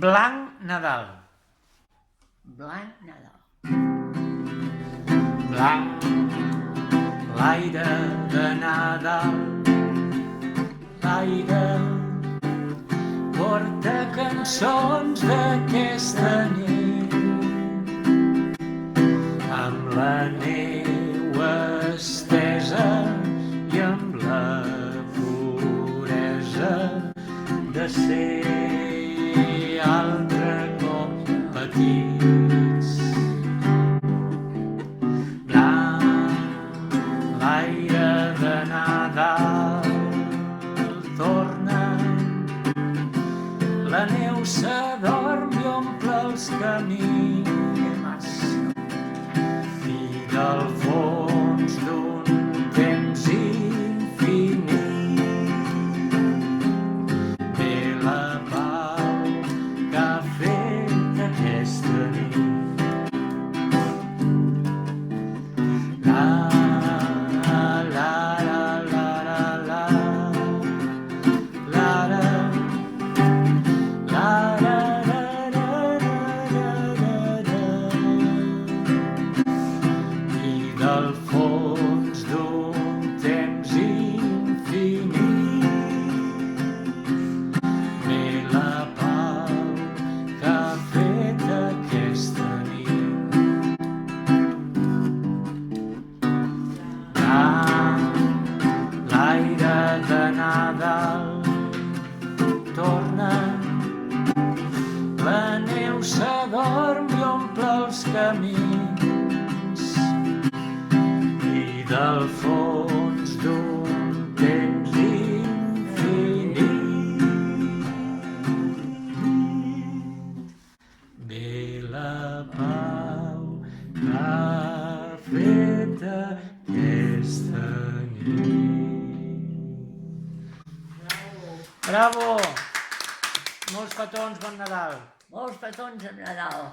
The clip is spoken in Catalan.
Blanc Nadal. Blanc Nadal. Blanc, l'aire de Nadal, l'aire porta cançons d'aquesta nit, amb la neu estesa i amb la puresa de ser altre cop petits. Blanc, l'aire de Nadal torna, la neu s'adorm i omple els camins, i del fons d'un temps infinit ve la pau que ha fet aquesta nit. La, la, la, la, la, la, la, la. I del fons d'un temps infinit ve la pau que ha fet aquesta nit. L'aire de Nadal torna, la neu s'adorm i omple els camins, i del fons d'un temps infinit ve la pau que ha fet aquesta nit. Bravo! Molts petons, bon Nadal! Molts petons de Nadal.